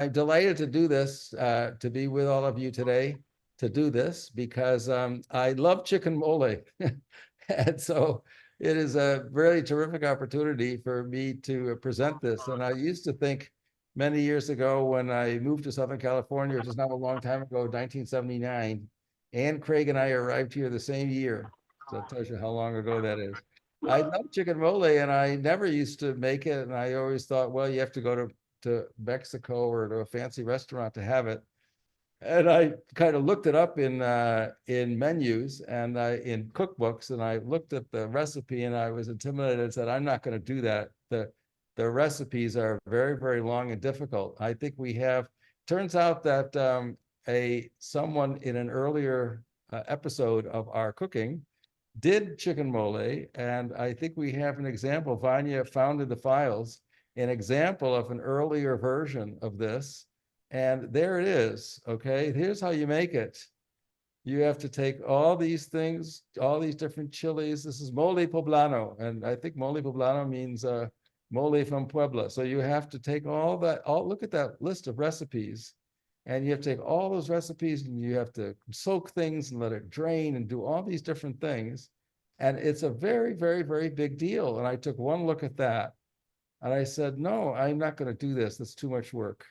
I'm delighted to do this, to be with all of you today, to do this because I love chicken mole. And so it is a really terrific opportunity for me to present this. And I used to think many years ago when I moved to Southern California, which is now a long time ago, 1979, Ann Craig and I arrived here the same year. So it tells you how long ago that is. I love chicken mole and I never used to make it. And I always thought, well, you have to go to Mexico or to a fancy restaurant to have it. And I kind of looked it up in menus and in cookbooks, and I looked at the recipe and I was intimidated and said, I'm not going to do that. The recipes are very, very long and difficult. I think we have, turns out that someone in an earlier episode of our cooking did chicken mole, and I think we have an example. Vanya found in the files an example of an earlier version of this, and there it is. Okay, here's how you make it. You have to take all these things, all these different chilies. This is mole poblano, and I think mole poblano means mole from Puebla. So you have to take all that. Look at that list of recipes, and you have to take all those recipes and you have to soak things and let it drain and do all these different things. And it's a very, very, very big deal. And I took one look at that and I said, no, I'm not going to do this. That's too much work.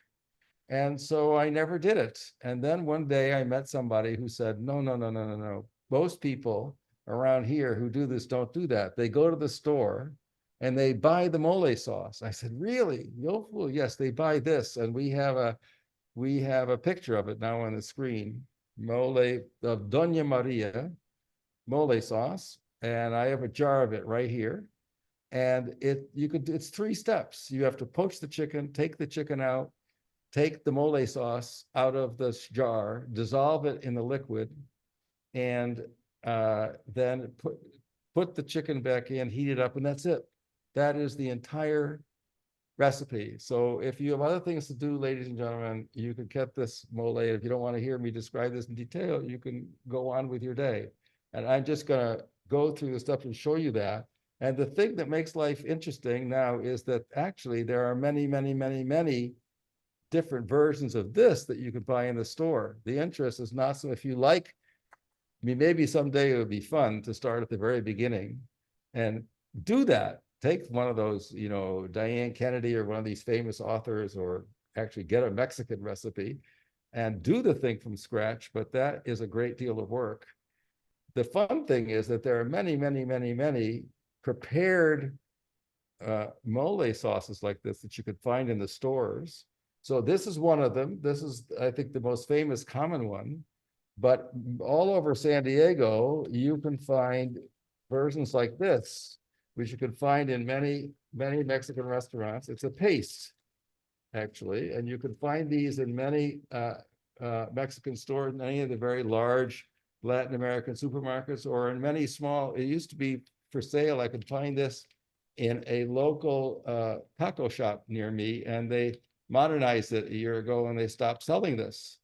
And so I never did it. And then one day I met somebody who said, no, no, no, no, no, no. Most people around here who do this don't do that. They go to the store and they buy the mole sauce. I said, really? Well, yes, they buy this. And we have a picture of it now on the screen. Mole of Doña Maria mole sauce. And I have a jar of it right here. And it's 3 steps. You have to poach the chicken, take the chicken out, take the mole sauce out of this jar, dissolve it in the liquid, and then put the chicken back in, heat it up, and that's it. That is the entire recipe. So if you have other things to do, ladies and gentlemen, you can get this mole. If you don't want to hear me describe this in detail, you can go on with your day. And I'm just going to go through the stuff and show you that. And the thing that makes life interesting now is that actually there are many, many, many, many different versions of this that you can buy in the store. The interest is not so, if you like, I mean, maybe someday it would be fun to start at the very beginning and do that. Take one of those, Diane Kennedy or one of these famous authors, or actually get a Mexican recipe and do the thing from scratch. But that is a great deal of work. The fun thing is that there are many, many, many, many prepared mole sauces like this that you could find in the stores. So this is one of them. This is, I think, the most famous common one. But all over San Diego, you can find versions like this, which you can find in many, many Mexican restaurants. It's a paste, actually, and you can find these in many Mexican stores, many of the very large Latin American supermarkets, or in many small, it used to be for sale. I could find this in a local taco shop near me, and they modernized it a year ago and they stopped selling this.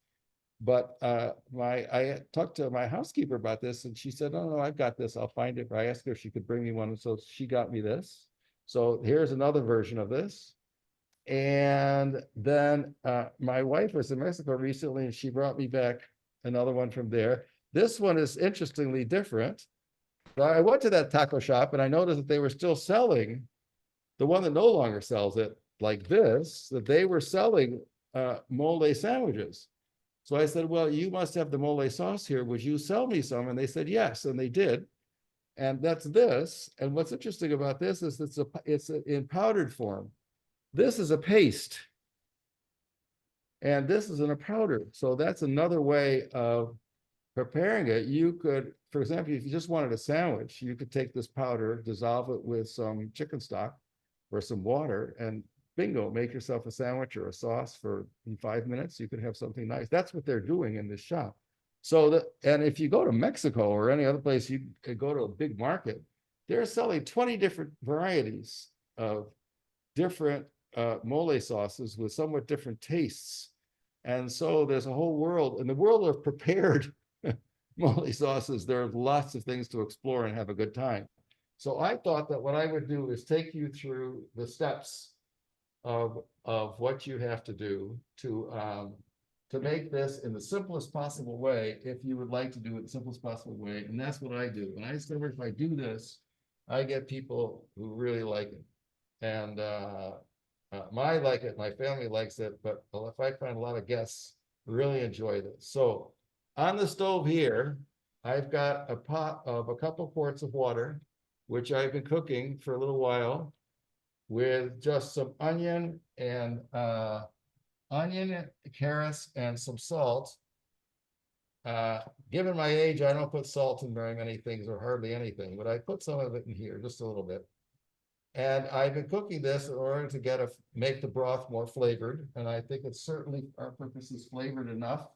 But I talked to my housekeeper about this and she said, oh, no, I've got this. I'll find it. I asked her if she could bring me one. So she got me this. So here's another version of this. And then my wife was in Mexico recently and she brought me back another one from there. This one is interestingly different. I went to that taco shop and I noticed that they were still selling the one that no longer sells it like this, that they were selling mole sandwiches. So I said, well, you must have the mole sauce here. Would you sell me some? And they said, yes. And they did. And that's this. And what's interesting about this is it's in powdered form. This is a paste. And this is in a powder. So that's another way of preparing it. You could, for example, if you just wanted a sandwich, you could take this powder, dissolve it with some chicken stock or some water, and bingo, make yourself a sandwich or a sauce in 5 minutes. You could have something nice. That's what they're doing in this shop. So and if you go to Mexico or any other place, you go to a big market, they're selling 20 different varieties of different mole sauces with somewhat different tastes. And so there's a whole world. In the world of prepared mole sauces, there are lots of things to explore and have a good time. So I thought that what I would do is take you through the steps of of what you have to do to make this in the simplest possible way, if you would like to do it the simplest possible way. And that's what I do. And I discovered if I do this, I get people who really like it. And I like it, my family likes it, but if I find a lot of guests really enjoy this. So on the stove here, I've got a pot of a couple quarts of water, which I've been cooking for a little while with just some onion, carrots, and some salt. Given my age, I don't put salt in very many things or hardly anything, but I put some of it in here, just a little bit. And I've been cooking this in order to make the broth more flavored. And I think it's certainly, our purpose is flavored enough.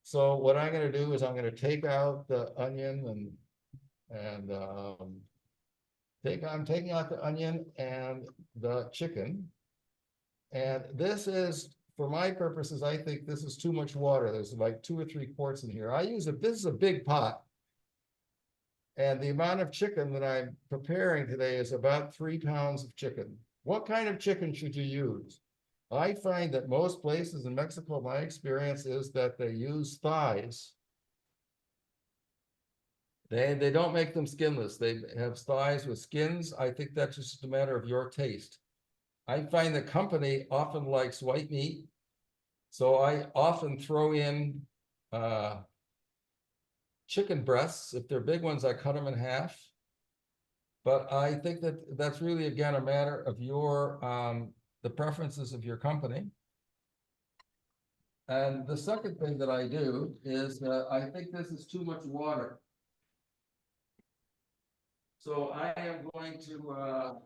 So what I'm going to do is I'm going to take out the onion I'm taking out the onion and the chicken. And this is, for my purposes, I think this is too much water. There's like 2 or 3 quarts in here. This is a big pot. And the amount of chicken that I'm preparing today is about 3 pounds of chicken. What kind of chicken should you use? I find that most places in Mexico, my experience is that they use thighs. They don't make them skinless. They have thighs with skins. I think that's just a matter of your taste. I find the company often likes white meat. So I often throw in chicken breasts. If they're big ones, I cut them in half. But I think that that's really, again, a matter of your the preferences of your company. And the second thing that I do is I think this is too much water. So I am going to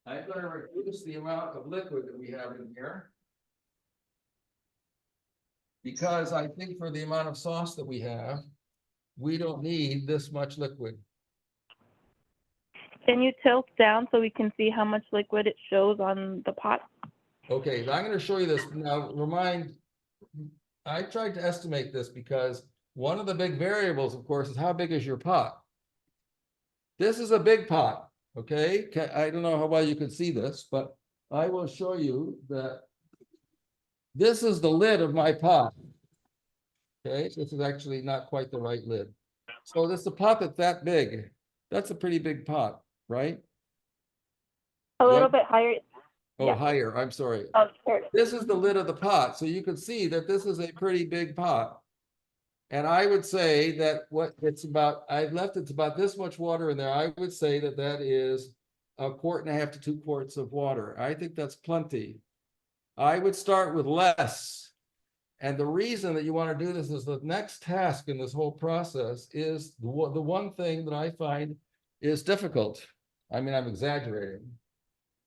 reduce the amount of liquid that we have in here, because I think for the amount of sauce that we have, we don't need this much liquid. Can you tilt down so we can see how much liquid it shows on the pot? Okay, I'm going to show you this. Now, I tried to estimate this because one of the big variables, of course, is how big is your pot? This is a big pot, okay? I don't know how well you can see this, but I will show you that this is the lid of my pot. Okay, this is actually not quite the right lid. So this is a pot that's that big. That's a pretty big pot, right? A little bit higher. Oh, yeah. Higher, I'm sorry. Oh, sure. This is the lid of the pot. So you can see that this is a pretty big pot. And I would say that I've left it's about this much water in there. I would say that that is 1.5 quarts to 2 quarts of water. I think that's plenty. I would start with less. And the reason that you want to do this is the next task in this whole process is the one thing that I find is difficult. I mean, I'm exaggerating,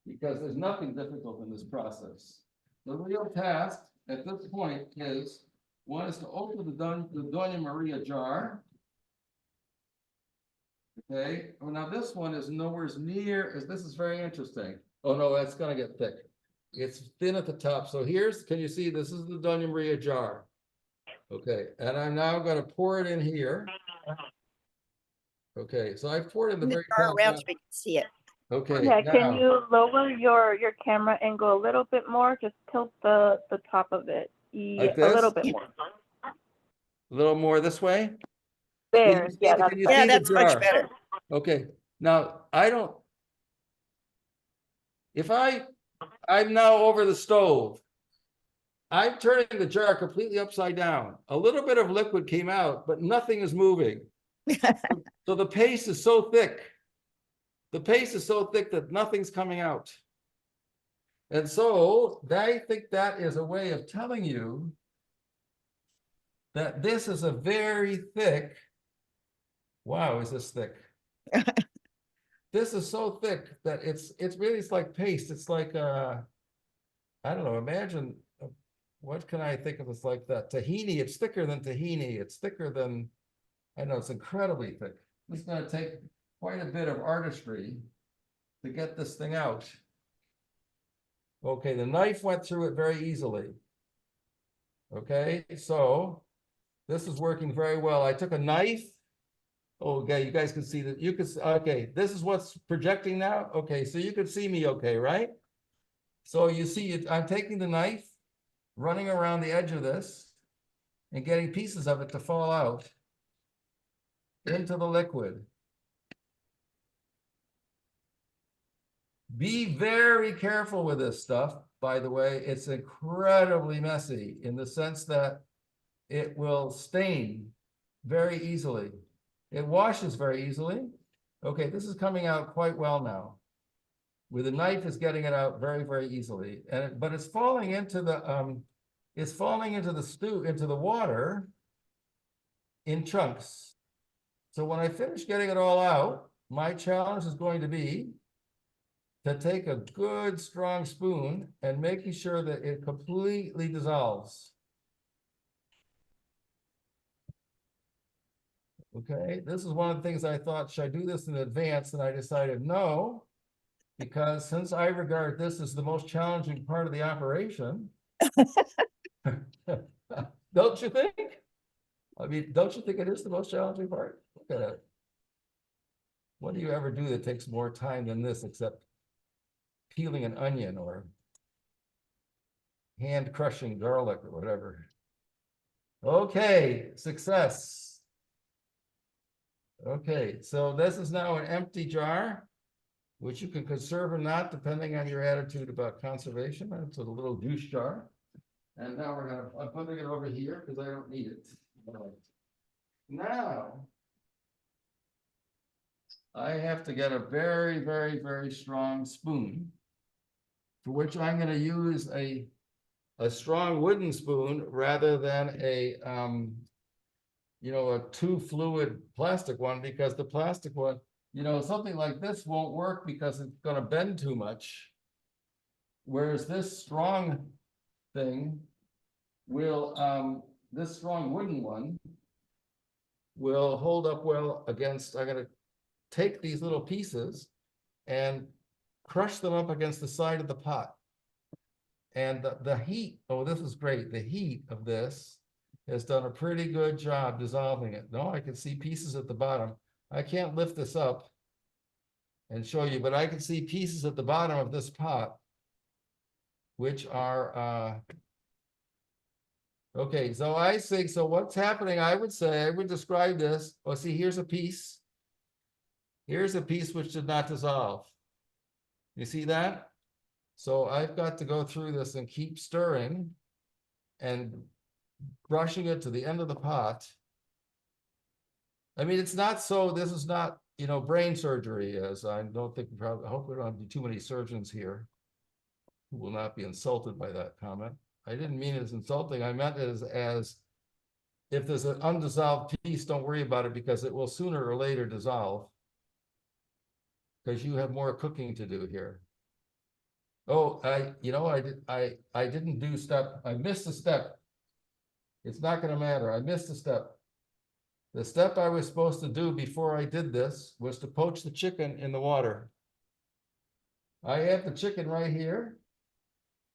because there's nothing difficult in this process. The real task at this point is to open the Doña Maria jar. Okay, well, now this one is nowhere near, this is very interesting. Oh no, that's gonna get thick. It's thin at the top. So can you see, this is the Doña Maria jar. Okay, and I'm now gonna pour it in here. Okay, so I've poured in the very top. Around so we can see it. Okay. Yeah, can you lower your camera and go a little bit more? Just tilt the top of it. Yeah, like this? A little bit more. A little more this way? There, yeah, that's much better. Okay, now I'm now over the stove. I'm turning the jar completely upside down. A little bit of liquid came out, but nothing is moving. So the paste is so thick. The paste is so thick that nothing's coming out. And so I think that is a way of telling you that this is a very thick. Wow, is this thick? This is so thick that it's like paste. It's like I don't know, imagine, what can I think of this like that? Tahini, it's thicker than tahini. It's thicker than, I know, it's incredibly thick. It's going to take quite a bit of artistry to get this thing out. Okay, the knife went through it very easily. Okay, so this is working very well. I took a knife. Okay, you guys can see that. You can, okay, this is what's projecting now. Okay, so you can see me okay, right? So you see it, I'm taking the knife, running around the edge of this and getting pieces of it to fall out into the liquid. Be very careful with this stuff, by the way. It's incredibly messy in the sense that it will stain very easily. It washes very easily. Okay, this is coming out quite well now. With a knife, it's getting it out very, very easily. And but it's falling into the stew, into the water in chunks. So when I finish getting it all out, my challenge is going to be to take a good strong spoon and making sure that it completely dissolves. Okay, this is one of the things I thought, should I do this in advance? And I decided no, because since I regard this as the most challenging part of the operation, don't you think? I mean, don't you think it is the most challenging part? Look at it. What do you ever do that takes more time than this, except peeling an onion or hand crushing garlic or whatever? Okay, success. Okay, so this is now an empty jar, which you can conserve or not, depending on your attitude about conservation. It's a little juice jar. And now I'm putting it over here because I don't need it. All right. Now, I have to get a very, very, very strong spoon, for which I'm going to use a strong wooden spoon rather than a too fluid plastic one, because the plastic one, something like this won't work because it's going to bend too much. Whereas this strong thing will, this strong wooden one will hold up well against, I'm going to take these little pieces and crush them up against the side of the pot. And the heat, oh, this is great. The heat of this has done a pretty good job dissolving it. No, I can see pieces at the bottom. I can't lift this up and show you, but I can see pieces at the bottom of this pot, which are, okay, so I think, so what's happening, I would describe this, well, see, here's a piece. Here's a piece which did not dissolve. You see that? So I've got to go through this and keep stirring and brushing it to the end of the pot. I mean, it's not so, this is not, brain surgery, as I don't think, I hope we don't have too many surgeons here who will not be insulted by that comment. I didn't mean it as insulting. I meant it as if there's an undissolved piece, don't worry about it, because it will sooner or later dissolve, because you have more cooking to do here. Oh, I didn't do step. I missed a step. It's not going to matter. I missed a step. The step I was supposed to do before I did this was to poach the chicken in the water. I have the chicken right here.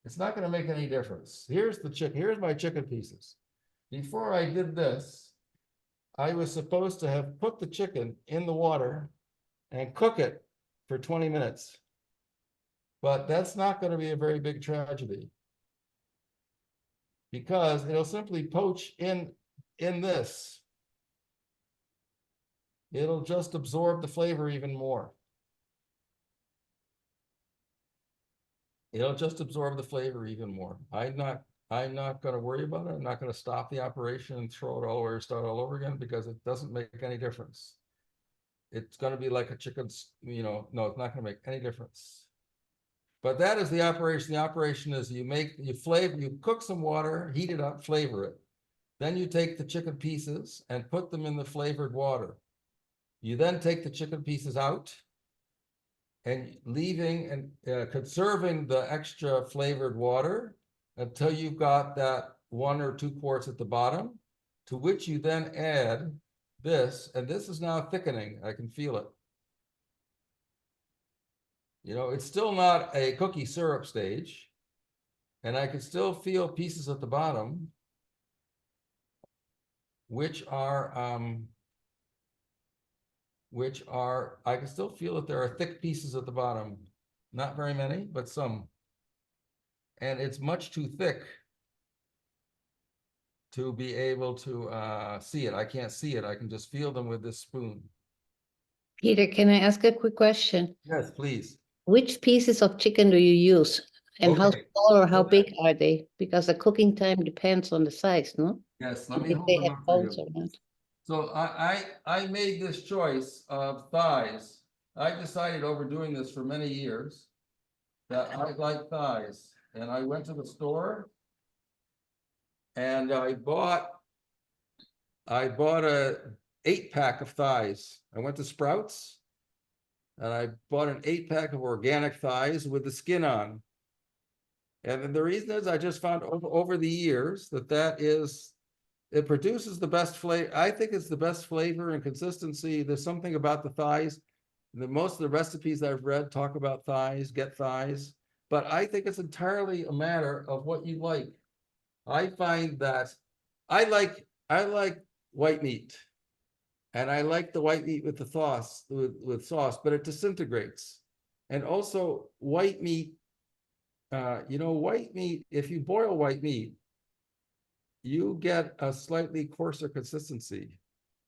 It's not going to make any difference. Here's the chicken. Here's my chicken pieces. Before I did this, I was supposed to have put the chicken in the water and cook it for 20 minutes. But that's not going to be a very big tragedy, because it'll simply poach in this. It'll just absorb the flavor even more. It'll just absorb the flavor even more. I'm not going to worry about it. I'm not going to stop the operation and throw it all over, start all over again, because it doesn't make any difference. It's going to be like a chicken's, no, it's not going to make any difference. But that is the operation. The operation is you cook some water, heat it up, flavor it. Then you take the chicken pieces and put them in the flavored water. You then take the chicken pieces out and leaving and conserving the extra flavored water until you've got that 1 or 2 quarts at the bottom, to which you then add this, and this is now thickening. I can feel it. It's still not a cookie syrup stage, and I can still feel pieces at the bottom, which are which are, I can still feel that there are thick pieces at the bottom. Not very many, but some. And it's much too thick to be able to see it. I can't see it. I can just feel them with this spoon. Peter, can I ask a quick question? Yes, please. Which pieces of chicken do you use? And how Okay. small or how So big are they? Because the cooking time depends on the size, no? Yes, let me If hold they them have up for bones you. or not. So I made this choice of thighs. I decided over doing this for many years that I like thighs. And I went to the store and I bought a 8-pack of thighs. I went to Sprouts and I bought an 8-pack of organic thighs with the skin on. And then the reason is I just found over the years that it produces the best flavor. I think it's the best flavor and consistency. There's something about the thighs. Most of the recipes I've read talk about thighs, get thighs, but I think it's entirely a matter of what you like. I find that I like white meat, and I like the white meat with the sauce with sauce, but it disintegrates. And also white meat, white meat. If you boil white meat, you get a slightly coarser consistency.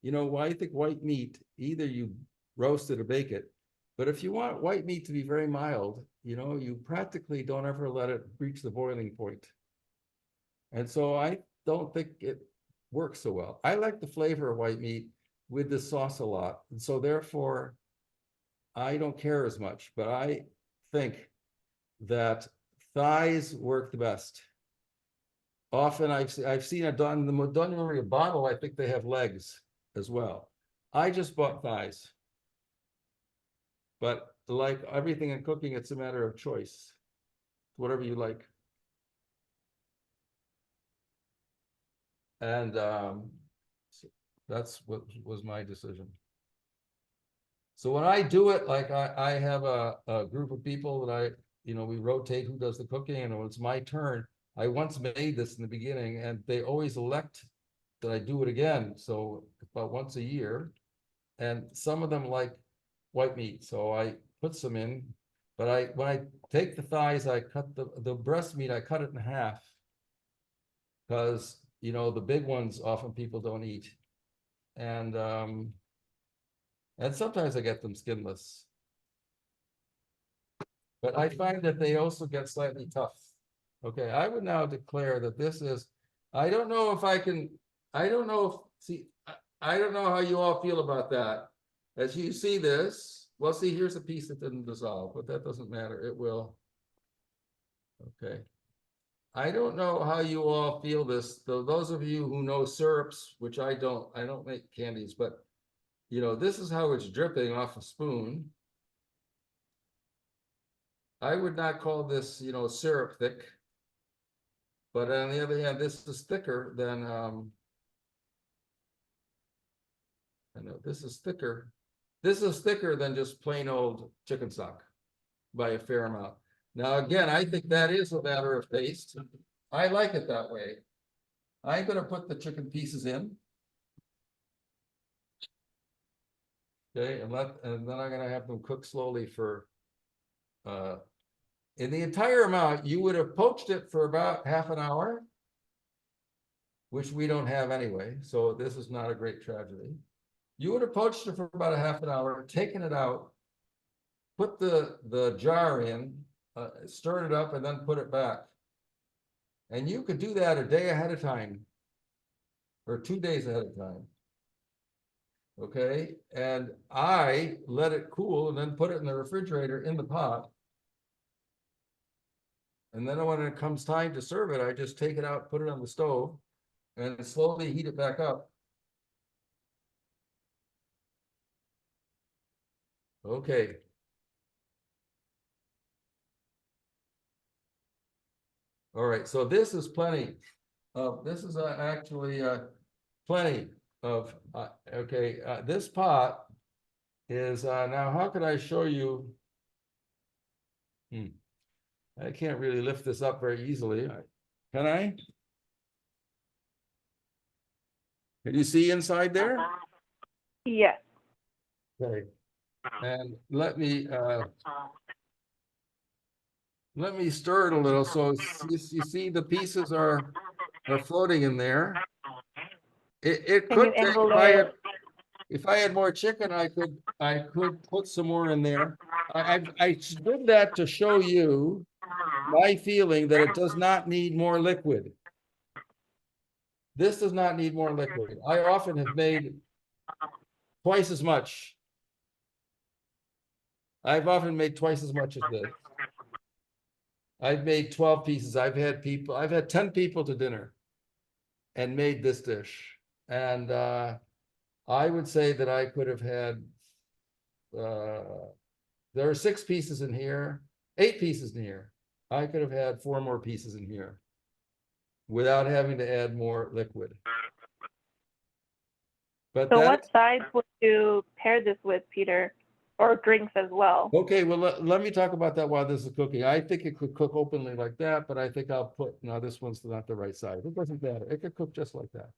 Why I think white meat, either you roast it or bake it, but if you want white meat to be very mild, you practically don't ever let it reach the boiling point. And so I don't think it works so well. I like the flavor of white meat with the sauce a lot. And so therefore, I don't care as much, but I think that thighs work the best. Often I've seen it done in the Maria bottle. I think they have legs as well. I just bought thighs, but like everything in cooking, it's a matter of choice. Whatever you like. And so that's what was my decision. So when I do it, like I have a group of people that we rotate who does the cooking, and when it's my turn, I once made this in the beginning, and they always elect that I do it again. So about once a year, and some of them like white meat, so I put some in. But when I take the thighs, I cut the breast meat, I cut it in half, because the big ones often people don't eat, and sometimes I get them skinless. But I find that they also get slightly tough. Okay, I would now declare that this is, I don't know if I can, I don't know I don't know how you all feel about that. As you see this, well, see, here's a piece that didn't dissolve, but that doesn't matter, it will. Okay. I don't know how you all feel this, though. Those of you who know syrups, which I don't make candies, but this is how it's dripping off a spoon. I would not call this, syrup thick. But on the other hand, this is thicker than, I know this is thicker. This is thicker than just plain old chicken stock by a fair amount. Now, again, I think that is a matter of taste. I like it that way. I'm going to put the chicken pieces in. Okay, and then I'm going to have them cook slowly for, in the entire amount, you would have poached it for about half an hour, which we don't have anyway, so this is not a great tragedy. You would have poached it for about a half an hour, taken it out, put the jar in, stirred it up, and then put it back. And you could do that a day ahead of time, or 2 days ahead of time. Okay, and I let it cool and then put it in the refrigerator in the pot. And then when it comes time to serve it, I just take it out, put it on the stove, and slowly heat it back up. Okay. All right, so this is plenty. This is actually plenty of, okay, this pot is, now how could I show you? I can't really lift this up very easily. Can I? Can you see inside there? Yes. Okay, and let me stir it a little, so you see the pieces are floating in there. It Can you could take, angle it? if I had more chicken, I could put some more in there. I did that to show you my feeling that it does not need more liquid. This does not need more liquid. I often have made twice as much. I've often made twice as much as this. I've made 12 pieces. I've had 10 people to dinner and made this dish. And I would say that I could have had, there are 6 pieces in here, 8 pieces in here. I could have had 4 more pieces in here without having to add more liquid. But So what sides would you pair this with, Peter? Or drinks as well? okay, well, let me talk about that while this is cooking. I think it could cook openly like that, but I think I'll put, no, this one's not the right size. It doesn't matter. It could cook just like that.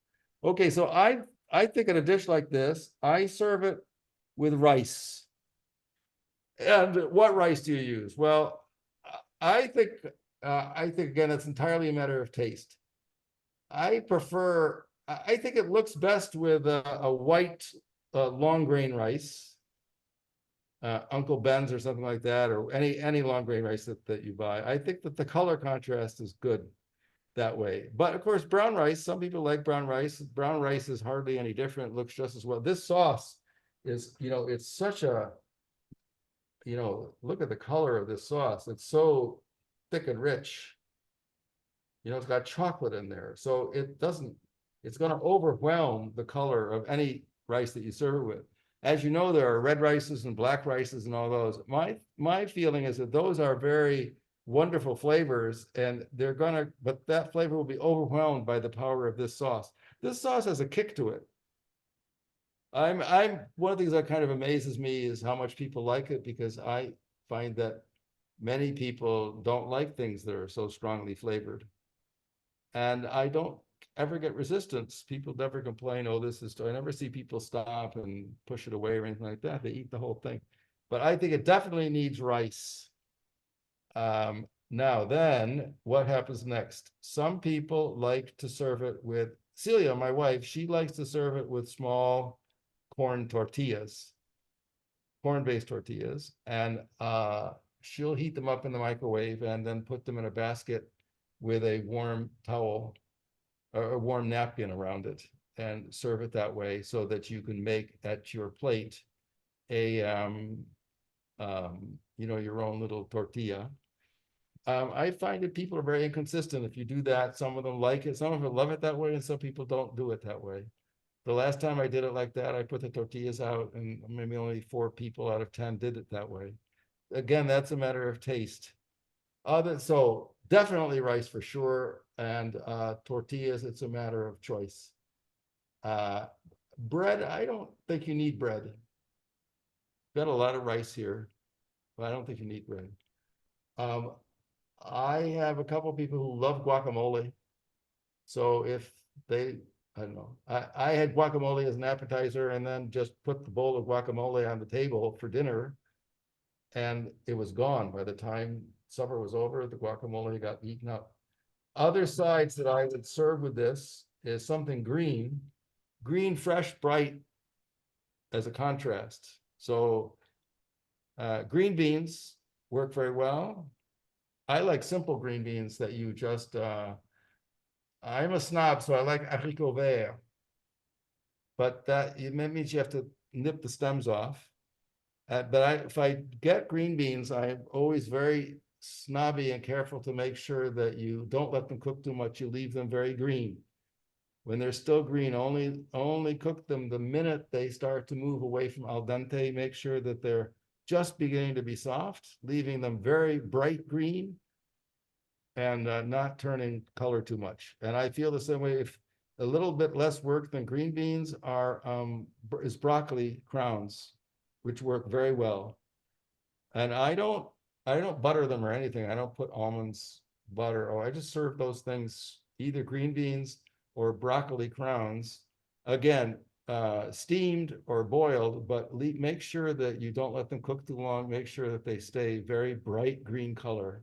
Okay, so I think in a dish like this, I serve it with rice. And what rice do you use? Well, I think again, it's entirely a matter of taste. I think it looks best with a white long grain rice. Uncle Ben's or something like that, or any long grain rice that you buy. I think that the color contrast is good that way. But of course, brown rice, some people like brown rice. Brown rice is hardly any different, looks just as well. This sauce is, it's such a, look at the color of this sauce. It's so thick and rich. It's got chocolate in there. So it's going to overwhelm the color of any rice that you serve it with. As you know, there are red rices and black rices and all those. My feeling is that those are very wonderful flavors, and but that flavor will be overwhelmed by the power of this sauce. This sauce has a kick to it. I'm one of the things that kind of amazes me is how much people like it, because I find that many people don't like things that are so strongly flavored. And I don't ever get resistance. People never complain, oh, I never see people stop and push it away or anything like that. They eat the whole thing. But I think it definitely needs rice. Now then, what happens next? Some people like to serve it with, Celia, my wife, she likes to serve it with small corn-based tortillas, and she'll heat them up in the microwave and then put them in a basket with a warm towel or a warm napkin around it, and serve it that way, so that you can make at your plate a your own little tortilla. I find that people are very inconsistent. If you do that, some of them like it, some of them love it that way, and some people don't do it that way. The last time I did it like that, I put the tortillas out, and maybe only 4 people out of 10 did it that way. Again, that's a matter of taste. So definitely rice for sure, and tortillas, it's a matter of choice. Bread, I don't think you need bread. Got a lot of rice here, but I don't think you need bread. I have a couple of people who love guacamole. So if they, I don't know, I had guacamole as an appetizer, and then just put the bowl of guacamole on the table for dinner, and it was gone by the time supper was over. The guacamole got eaten up. Other sides that I would serve with this is something green, fresh, bright, as a contrast. So green beans work very well. I like simple green beans that you just, I'm a snob, so I like haricot vert. But that means you have to nip the stems off. But if I get green beans, I'm always very snobby and careful to make sure that you don't let them cook too much. You leave them very green. When they're still green, only cook them the minute they start to move away from al dente. Make sure that they're just beginning to be soft, leaving them very bright green, and not turning color too much. And I feel the same way. If a little bit less work than green beans is broccoli crowns, which work very well. And I don't butter them or anything. I don't put almonds, butter. Oh, I just serve those things, either green beans or broccoli crowns. Again, steamed or boiled, but make sure that you don't let them cook too long. Make sure that they stay very bright green color.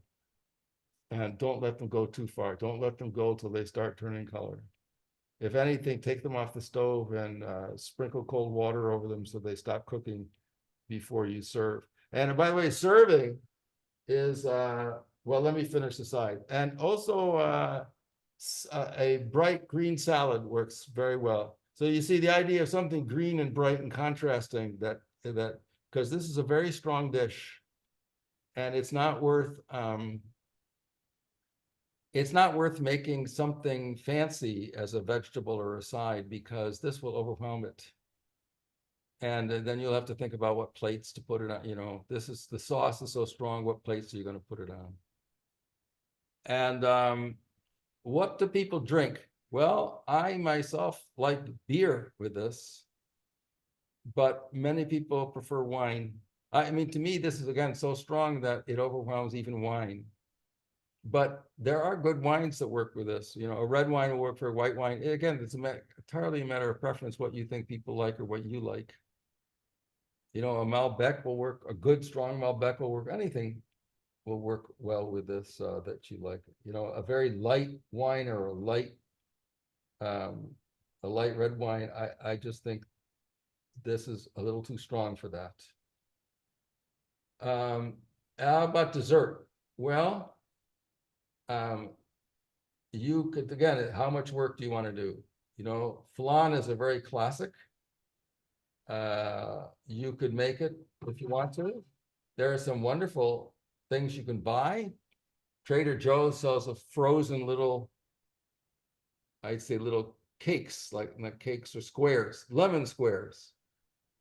And don't let them go too far. Don't let them go till they start turning color. If anything, take them off the stove and sprinkle cold water over them so they stop cooking before you serve. And by the way, serving is, well, let me finish the side. And also a bright green salad works very well. So you see the idea of something green and bright and contrasting because this is a very strong dish and it's not worth making something fancy as a vegetable or a side because this will overwhelm it. And then you'll have to think about what plates to put it on. You know, the sauce is so strong, what plates are you going to put it on? And what do people drink? Well, I myself like beer with this, but many people prefer wine. I mean, to me, this is again so strong that it overwhelms even wine. But there are good wines that work with this. You know, a red wine will work for a white wine. Again, it's entirely a matter of preference, what you think people like or what you like. You know, a Malbec will work, a good strong Malbec will work, anything will work well with this that you like. You know, a very light wine or a light red wine, I just think this is a little too strong for that. How about dessert? Well, you could, again, how much work do you want to do? You know, flan is a very classic. You could make it if you want to. There are some wonderful things you can buy. Trader Joe's sells a frozen little, I'd say little cakes, like not cakes or squares, lemon squares.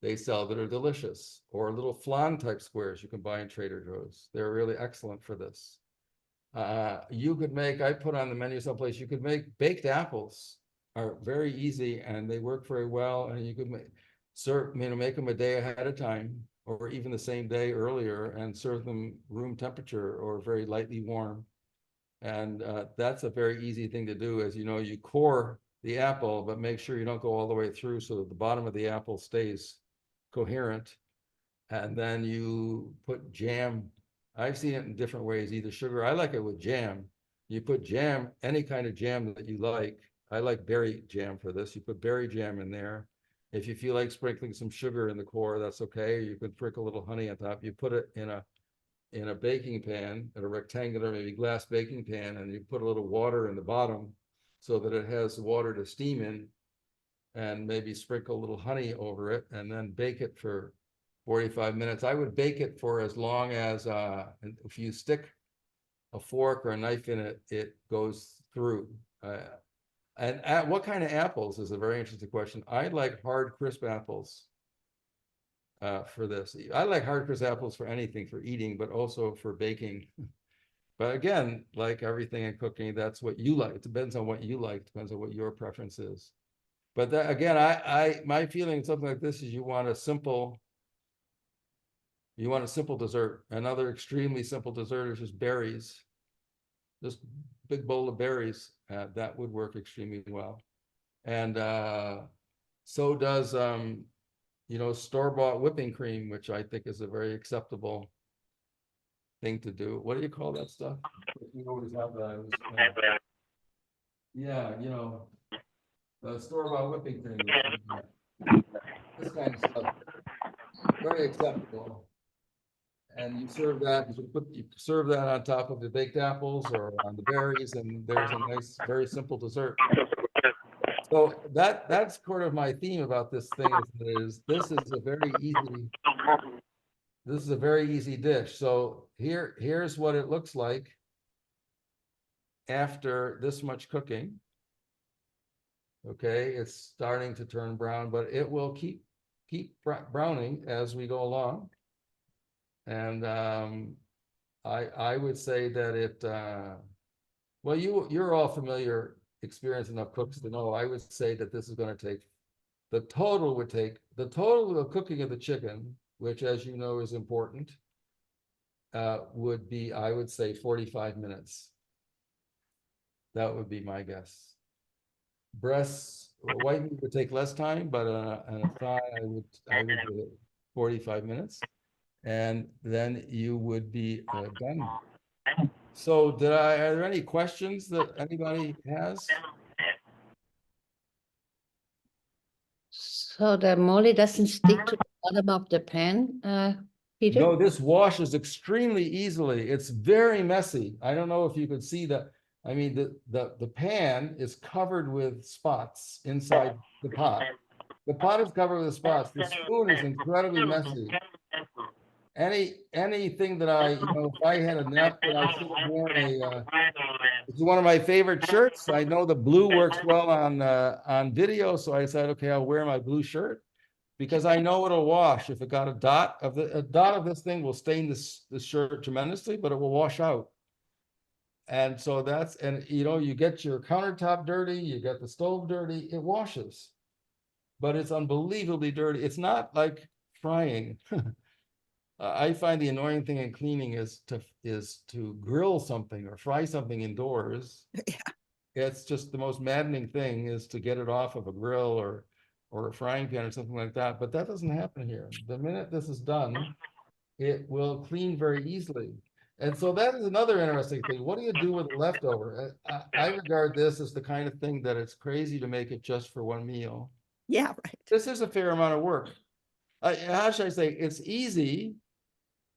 They sell that are delicious, or little flan type squares you can buy in Trader Joe's. They're really excellent for this. You could make, I put on the menu someplace, you could make baked apples are very easy and they work very well. And you could make them a day ahead of time or even the same day earlier and serve them room temperature or very lightly warm. And that's a very easy thing to do. As you know, you core the apple, but make sure you don't go all the way through so that the bottom of the apple stays coherent. And then you put jam. I've seen it in different ways, either sugar. I like it with jam. You put jam, any kind of jam that you like. I like berry jam for this. You put berry jam in there. If you feel like sprinkling some sugar in the core, that's okay. You could sprinkle a little honey on top. You put it in a baking pan, in a rectangular, maybe glass baking pan, and you put a little water in the bottom so that it has water to steam in, and maybe sprinkle a little honey over it, and then bake it for 45 minutes. I would bake it for as long as, if you stick a fork or a knife in it, it goes through. And what kind of apples is a very interesting question. I like hard, crisp apples for this. I like hard, crisp apples for anything, for eating, but also for baking. But again, like everything in cooking, that's what you like. It depends on what you like, depends on what your preference is. But that, again, my feeling something like this is you want a simple dessert. Another extremely simple dessert is just berries. Just big bowl of berries. That would work extremely well. And so does, you know, store-bought whipping cream, which I think is a very acceptable thing to do. What do you call that stuff? You always have that. Yeah, you know, store-bought whipping cream. This kind of stuff. Very acceptable. And you serve that, you serve that on top of the baked apples or on the berries, and there's a nice, very simple dessert. So that's sort of my theme about this thing is this is a very easy dish. So here's what it looks like after this much cooking. Okay, it's starting to turn brown, but it will keep browning as we go along. And I would say that it, well, you're all familiar, experienced enough cooks to know, I would say that this is going to take, the total of cooking of the chicken, which as you know is important, would be, I would say 45 minutes. That would be my guess. Breasts white meat would take less time, but on a thigh, I would do it 45 minutes, and then you would be done. So are there any questions that anybody has? So the moly doesn't stick to the bottom of the pan, Peter? No, this washes extremely easily. It's very messy. I don't know if you could see that. I mean, the pan is covered with spots inside the pot. The pot is covered with spots. The spoon is incredibly messy. Anything that if I had a napkin, I should have worn it's one of my favorite shirts. I know the blue works well on video, so I decided, okay, I'll wear my blue shirt because I know it'll wash. If it got a dot of this thing will stain this shirt tremendously, but it will wash out. And so you get your countertop dirty, you get the stove dirty, it washes, but it's unbelievably dirty. It's not like frying. I find the annoying thing in cleaning is to grill something or fry something indoors. Yeah. It's just the most maddening thing is to get it off of a grill or a frying pan or something like that. But that doesn't happen here. The minute this is done, it will clean very easily. And so that is another interesting thing. What do you do with the leftover? I regard this as the kind of thing that it's crazy to make it just for one meal. Yeah, right. This is a fair amount of work. How should I say? It's easy,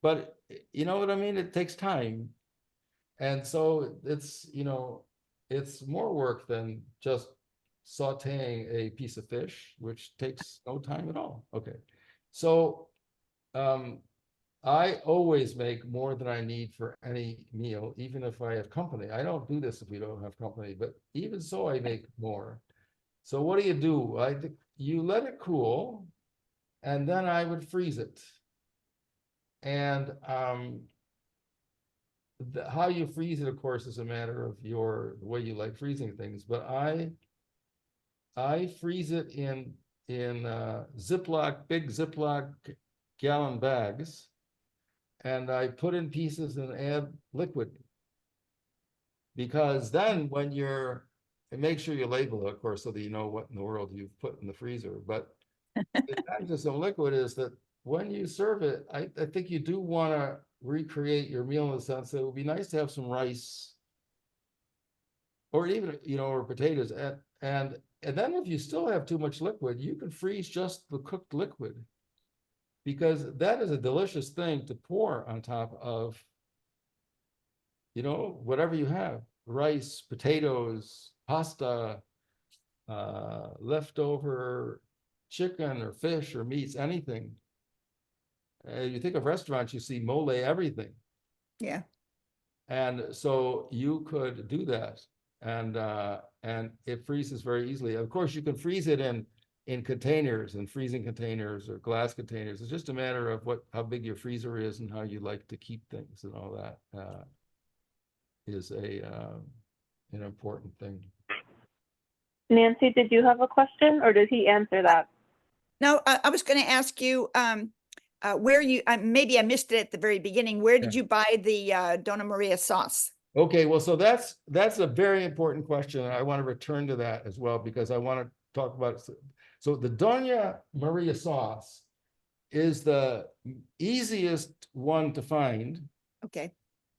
but you know what I mean? It takes time. And so it's more work than just sauteing a piece of fish, which takes no time at all. Okay. So I always make more than I need for any meal, even if I have company. I don't do this if we don't have company, but even so, I make more. So what do? I think you let it cool, and then I would freeze it. And how you freeze it, of course, is a matter of the way you like freezing things. But I freeze it in big Ziploc gallon bags, and I put in pieces and add liquid. Because then and make sure you label it, of course, so that you know what in the world you've put in the freezer. But the advantage of some liquid is that when you serve it, I think you do want to recreate your meal in the sense that it would be nice to have some rice or even, or potatoes. And then if you still have too much liquid, you can freeze just the cooked liquid, because that is a delicious thing to pour on top of, whatever you have, rice, potatoes, pasta, leftover chicken or fish or meats, anything. You think of restaurants, you see mole everything. Yeah. And so you could do that, and it freezes very easily. Of course, you can freeze it in containers, and freezing containers or glass containers. It's just a matter of how big your freezer is and how you like to keep things, and all that is an important thing. Nancy, did you have a question, or did he answer that? No, I was going to ask you where maybe I missed it at the very beginning. Where did you buy the Donna Maria sauce? Okay, well, so that's a very important question, and I want to return to that as well, because I want to talk about. So the Donna Maria sauce is the easiest one to find. Okay.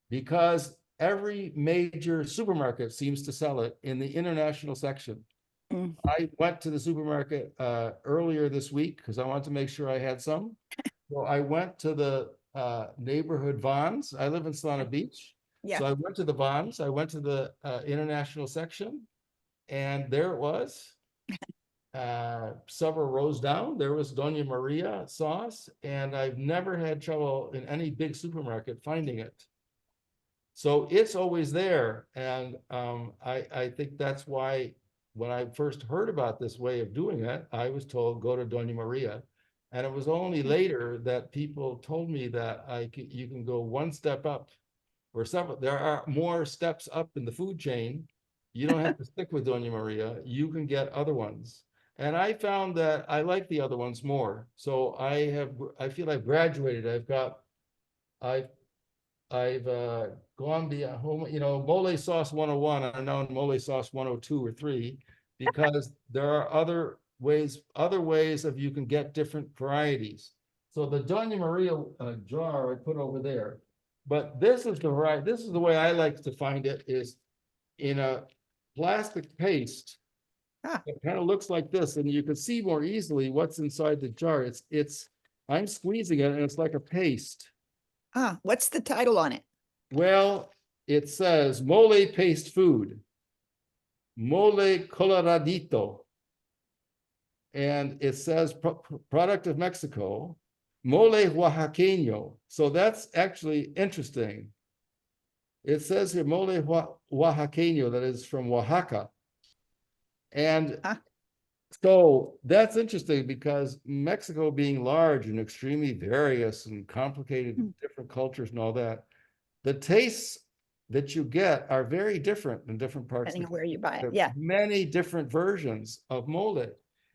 Because every major supermarket seems to sell it in the international section. Mm. I went to the supermarket earlier this week because I wanted to make sure I had some. So I went to the neighborhood Vons. I live in Solana Beach. Yeah. So I went to the Vons. I went to the international section, and there it was. Several rows down, there was Donna Maria sauce, and I've never had trouble in any big supermarket finding it. So it's always there. And I think that's why when I first heard about this way of doing it, I was told, go to Donna Maria. And it was only later that people told me that you can go one step up, or several. There are more steps up in the food chain. You don't have to stick with Donna Maria. You can get other ones. And I found that I like the other ones more. So I feel I've graduated. I've gone beyond home, mole sauce 101. I'm now in mole sauce 102 or 3, because there are other ways of you can get different varieties. So the Dona Maria jar I put over there, but this is the variety, this is the way I like to find it, is in a plastic paste. Ah. It kind of looks like this, and you can see more easily what's inside the jar. I'm squeezing it and it's like a paste. What's the title on it? Well, it says mole paste food, mole coloradito. And it says product of Mexico, mole oaxaqueño. So that's actually interesting. It says here mole oaxaqueño, that is from Oaxaca. And so that's interesting because Mexico being large and extremely various and complicated, different cultures and all that, the tastes that you get are very different in different parts. Depending on where you buy There it. are Yeah. many different versions of mole.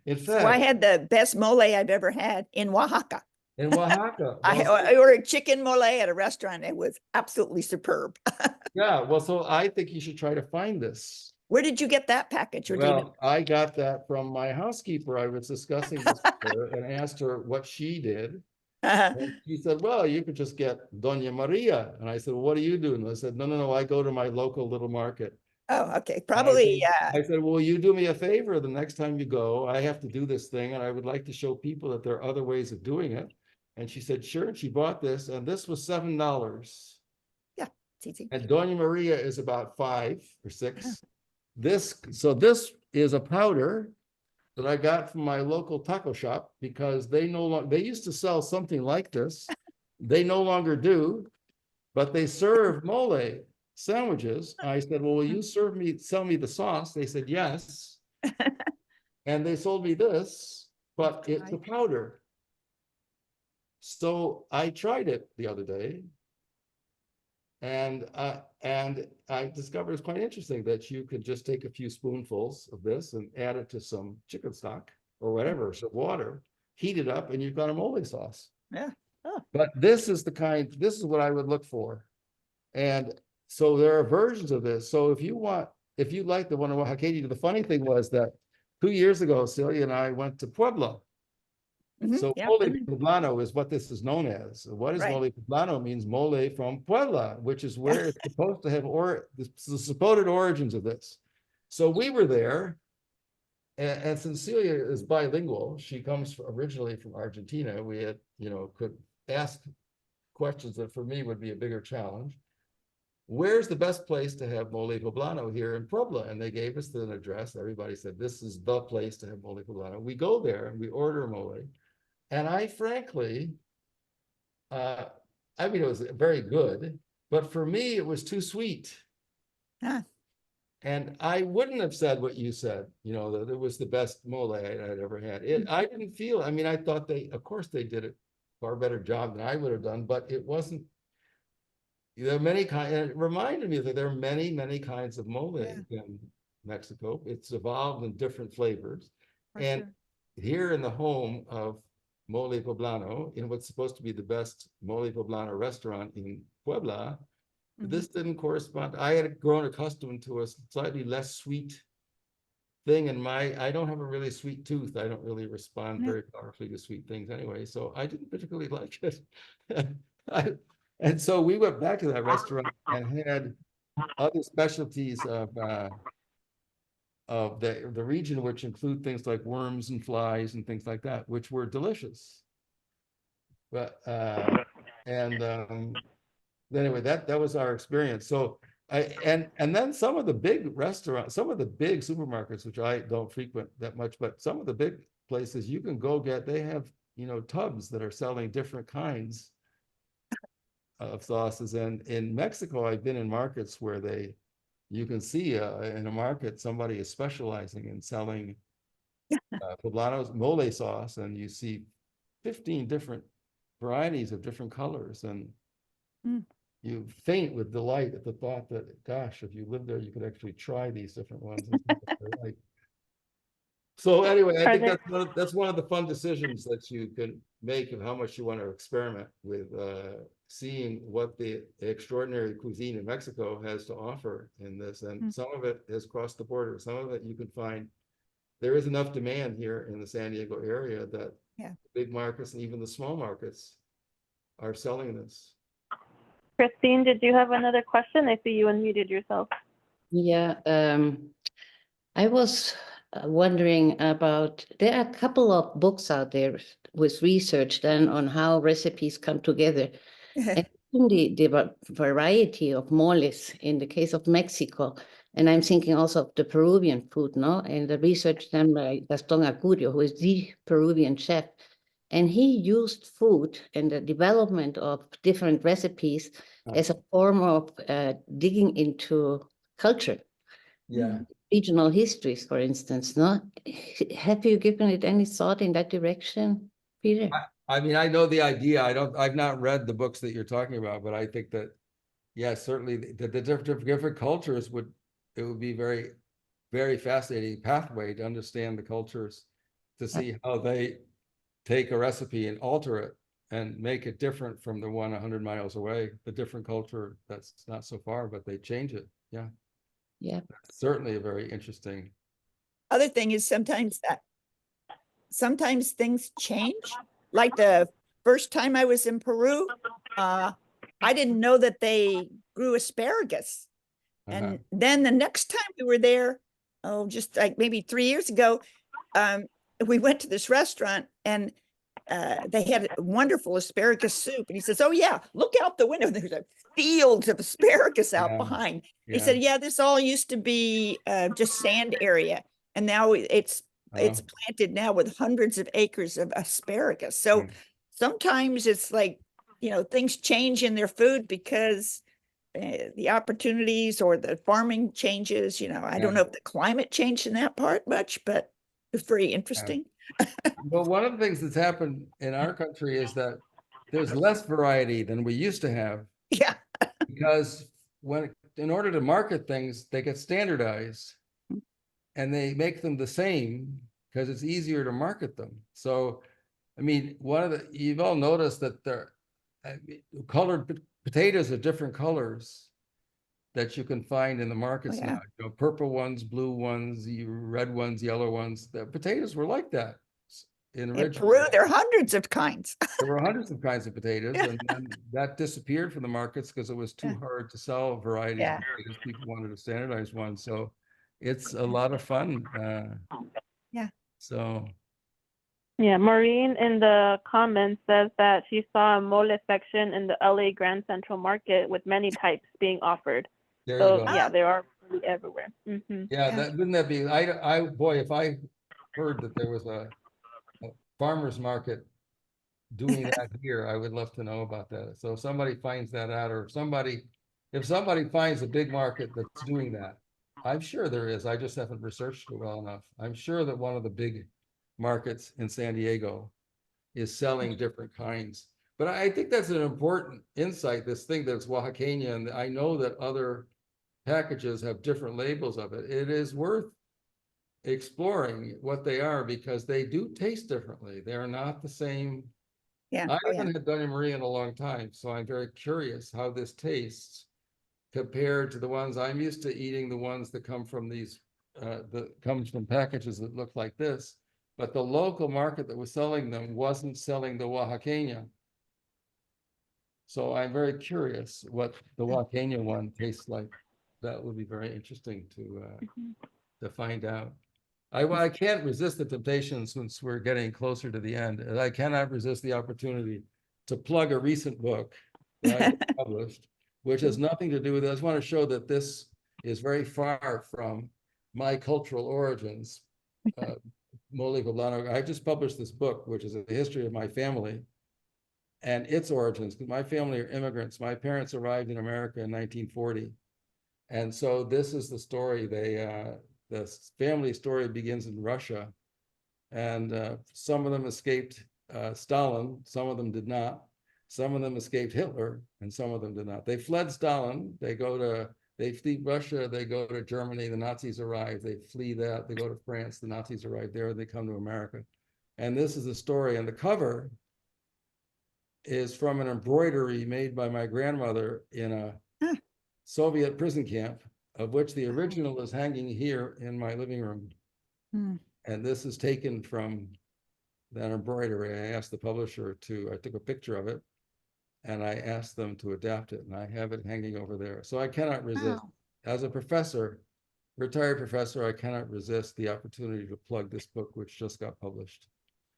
In So I fact, had the best mole I've ever had in Oaxaca. in Oaxaca. I ordered chicken mole at a restaurant. It was absolutely superb. Yeah, well, so I think you should try to find this. Where did you get that package? Or do you know? Well, I got that from my housekeeper. I was discussing this with her and asked her what she did. And she said, well, you could just get Doña Maria. And I said, well, what do you do? And I said, no, I go to my local little market. Oh, okay. Probably. I said, well, you do me a favor the next time you go. I have to do this thing, and I would like to show people that there are other ways of doing it. And she said, sure. And she bought this, and this was $7. Yeah, it's easy. And Doña Maria is about 5 or 6. This is a powder that I got from my local taco shop because they used to sell something like this. They no longer do, but they serve mole sandwiches. I said, well, will you sell me the sauce? They said, yes. And they sold me this, but it's a powder. So I tried it the other day. And I discovered it's quite interesting that you could just take a few spoonfuls of this and add it to some chicken stock or whatever, some water, heat it up, and you've got a mole sauce. Yeah. Oh. But this is what I would look for. And so there are versions of this. So if you like the one in Oaxaca, the funny thing was that 2 years ago, Celia and I went to Puebla. So mole poblano is what this is known as. What is mole poblano? Means mole from Puebla, which is where it's supposed to have the supposed origins of this. So we were there, and Cecilia is bilingual. She comes originally from Argentina. We had, could ask questions that for me would be a bigger challenge. Where's the best place to have mole poblano here in Puebla? And they gave us an address. Everybody said, this is the place to have mole poblano. We go there and we order mole. And I frankly, it was very good, but for me, it was too sweet. And I wouldn't have said what you said, that it was the best mole I'd ever had. I didn't feel, I thought of course they did a far better job than I would have done, but it wasn't, there are many kinds, and it reminded me that there are many, many kinds of mole in Mexico. It's evolved in different flavors. Here in the home of mole poblano, in what's supposed to be the best mole poblano restaurant in Puebla, this didn't correspond. I had grown accustomed to a slightly less sweet thing, and I don't have a really sweet tooth. I don't really respond very powerfully to sweet things anyway, so I didn't particularly like it. And so we went back to that restaurant and had other specialties of the region, which include things like worms and flies and things like that, which were delicious. But anyway, that was our experience. So and then some of the big restaurants, some of the big supermarkets, which I don't frequent that much, but some of the big places you can go get, they have tubs that are selling different kinds of sauces. And in Mexico, I've been in markets where you can see in a market, somebody is specializing in selling poblano's mole sauce, and you see 15 different varieties of different colors, and you faint with delight at the thought that, gosh, if you lived there, you could actually try these different ones. So anyway, I think that's one of the fun decisions that you can make of how much you want to experiment with seeing what the extraordinary cuisine in Mexico has to offer in this. And some of it has crossed the border. Some of it you can find there is enough demand here in the San Diego area that Yeah. big markets and even the small markets are selling this. Christine, did you have another question? I see you unmuted yourself. Yeah, I was wondering about, there are a couple of books out there with research done on how recipes come together. And the variety of moles in the case of Mexico. And I'm thinking also of the Peruvian food, no? And the research done by Gaston Acurio, who is the Peruvian chef. And he used food and the development of different recipes as a form of digging into culture, Yeah. regional histories, for instance, no? Have you given it any thought in that direction, Peter? I mean, I know the idea. I've not read the books that you're talking about, but I think that, yeah, certainly the different cultures it would be very, very fascinating pathway to understand the cultures, to see how they take a recipe and alter it and make it different from the one 100 miles away, the different culture that's not so far, but they change it. Yeah. Yeah. That's certainly a very interesting. Other thing is sometimes things change. Like the first time I was in Peru, I didn't know that they grew asparagus. And then the next time we were there, just like maybe 3 years ago, we went to this restaurant and they had wonderful asparagus soup. And he says, "Oh yeah, look out the window. There's a fields of asparagus out Yeah, behind." He yeah. said, "Yeah, this all used to be just sand area, and now it's planted now with hundreds of acres of asparagus." So sometimes it's like, things change in their food because the opportunities or the farming changes. I don't know if the climate changed in that part much, but it's very interesting. Well, one of the things that's happened in our country is that there's less variety than we used to have, Yeah. because in order to market things, they get standardized and they make them the same because it's easier to market them. So, I mean, you've all noticed that colored potatoes are different colors that you can find in the markets now. Purple ones, blue ones, red ones, yellow ones. The potatoes were like that. In Peru, there are hundreds of kinds. There were hundreds of kinds of potatoes, and then that disappeared from the markets because it was too hard to sell varieties of potatoes. People wanted a standardized one. So it's a lot of fun. Yeah. So. Yeah, Maureen in the comments says that she saw a mole section in the LA Grand Central Market with many types being offered. There so you go. Yeah, they are really everywhere. Yeah, wouldn't that be? Boy, if I heard that there was a farmer's market doing that here, I would love to know about that. So if somebody finds that out, or if somebody finds a big market that's doing that, I'm sure there is. I just haven't researched it well enough. I'm sure that one of the big markets in San Diego is selling different kinds. But I think that's an important insight, this thing that's Oaxaqueña, and I know that other packages have different labels of it. It is worth exploring what they are, because they do taste differently. They are not the same. Yeah. I haven't had Donna Maria in a long time, so I'm very curious how this tastes compared to the ones I'm used to eating, the ones that come from comes from packages that look like this. But the local market that was selling them wasn't selling the Oaxaqueña. So I'm very curious what the Oaxaqueña one tastes like. That would be very interesting to find out. I can't resist the temptation, since we're getting closer to the end, and I cannot resist the opportunity to plug a recent book that I published, which has nothing to do with it. I just want to show that this is very far from my cultural origins. Mole Poblano. I just published this book, which is a history of my family and its origins, because my family are immigrants. My parents arrived in America in 1940. And so this is the story. The family story begins in Russia, and some of them escaped Stalin, some of them did not. Some of them escaped Hitler, and some of them did not. They fled Stalin. They flee Russia. They go to Germany. The Nazis arrive. They flee that. They go to France. The Nazis arrive there. They come to America, and this is the story. And the cover is from an embroidery made by my grandmother in a Soviet prison camp, of which the original is hanging here in my living room. And this is taken from that embroidery. I asked the publisher I took a picture of it and I asked them to adapt it, and I have it hanging over there. So I cannot resist. Wow. As a professor, retired professor, I cannot resist the opportunity to plug this book, which just got published.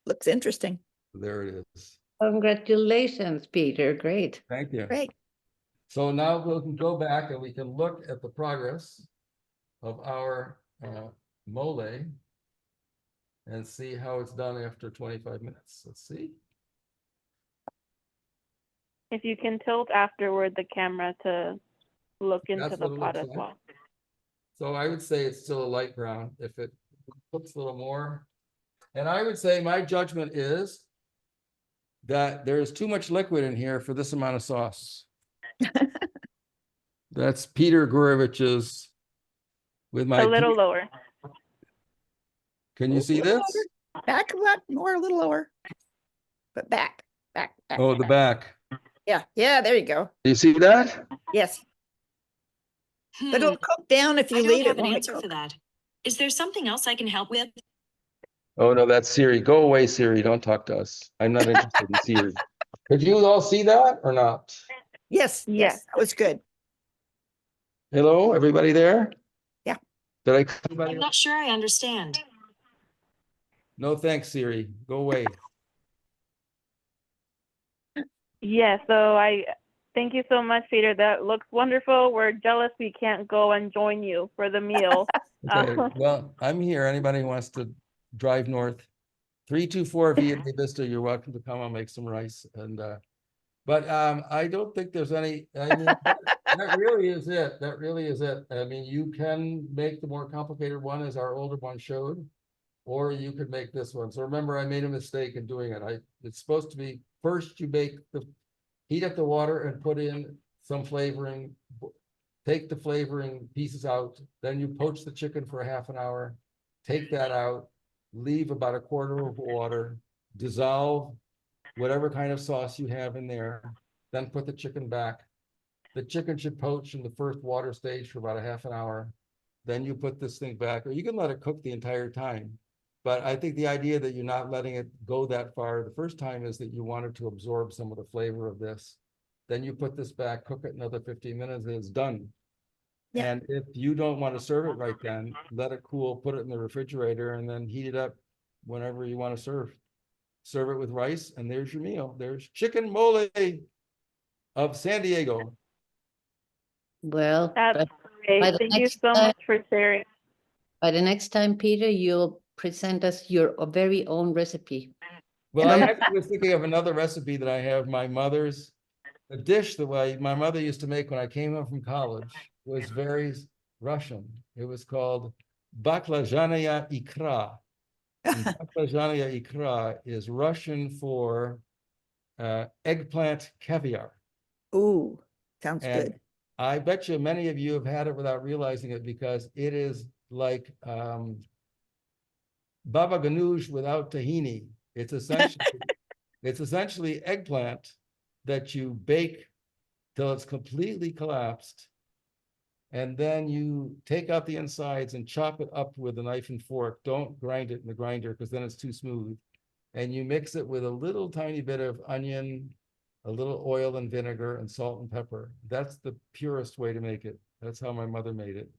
Looks interesting. There it is. Congratulations, Peter. Great. Thank you. Great. So now we can go back and we can look at the progress of our mole and see how it's done after 25 minutes. Let's see. If you can tilt afterward the camera to look into That's the what it pot looks as like. well. So I would say it's still a light brown. If it cooks a little more, and I would say my judgment is that there's too much liquid in here for this amount of sauce. That's Peter Gourevitch's with my. A little lower. Can you see this? Back a lot more, a little lower. But back. Oh, the back. Yeah, there you go. Do you see that? Yes. But it'll cook down if you I don't leave have it. an won't it answer for cook? that. Is there something else I can help with? Oh, no, that's Siri. Go away, Siri. Don't talk to us. I'm not interested in Siri. Could you all see that or not? Yes, Yes. that was good. Hello, everybody there? Yeah. Did I cut anybody I'm off? not sure I understand. No, thanks, Siri. Go away. Yeah, so I thank you so much, Peter. That looks wonderful. We're jealous we can't go and join you for the meal. Okay, well, I'm here. Anybody who wants to drive north, 324 Via de Vista, you're welcome to come. I'll make some rice. And but I don't think there's any, I mean, that really is it. That really is it. I mean, you can make the more complicated one as our older one showed, or you could make this one. So remember, I made a mistake in doing it. It's supposed to be first you heat up the water and put in some flavoring, take the flavoring pieces out, then you poach the chicken for a half an hour, take that out, leave about a quarter of water, dissolve whatever kind of sauce you have in there, then put the chicken back. The chicken should poach in the first water stage for about a half an hour. Then you put this thing back, or you can let it cook the entire time. But I think the idea that you're not letting it go that far the first time is that you wanted to absorb some of the flavor of this. Then you put this back, cook it another 15 minutes, and it's done. Yeah. And if you don't want to serve it right then, let it cool, put it in the refrigerator, and then heat it up whenever you want to serve. Serve it with rice, and there's your meal. There's chicken mole of San Diego. Well, That's but great. by the Thank you next so time- much for sharing. by the next time, Peter, you'll present us your very own recipe. Well, I actually was thinking of another recipe that I have. My mother's, a dish the way my mother used to make when I came home from college was very Russian. It was called baklajanya ikra. And baklajanya ikra is Russian for eggplant caviar. Ooh, sounds And good. I bet you many of you have had it without realizing it, because it is like baba ganoush without tahini. It's essentially eggplant that you bake till it's completely collapsed. And then you take out the insides and chop it up with a knife and fork. Don't grind it in the grinder, because then it's too smooth. And you mix it with a little tiny bit of onion, a little oil and vinegar, and salt and pepper. That's the purest way to make it. That's how my mother made it.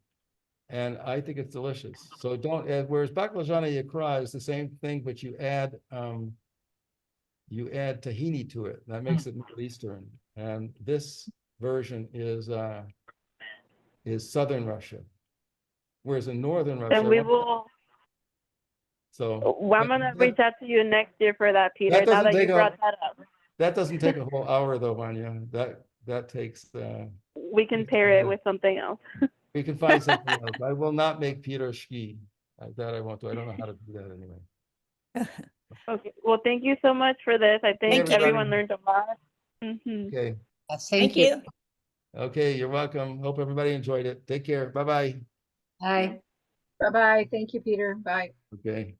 And I think it's delicious. So don't, whereas baklajana ikra is the same thing, but you add tahini to it. That makes it Middle Eastern. And this version is Southern Russia. Whereas in Northern Russia, And we will, so I'm gonna reach out to you next year for that, Peter, now doesn't that you take a- brought that up. that doesn't take a whole hour though, Vanya. That takes We can pair it with something else. we can find something else. I will not make pierogi. That I won't do. I don't know how to do that anyway. Okay, well, thank you so much for this. I think Thank you. everyone learned a lot. Mhm. Okay. Yes, Thank you. Okay, you're welcome. Hope everybody enjoyed it. Take care. Bye-bye. Bye. Bye-bye. Thank you, Peter. Bye. Okay.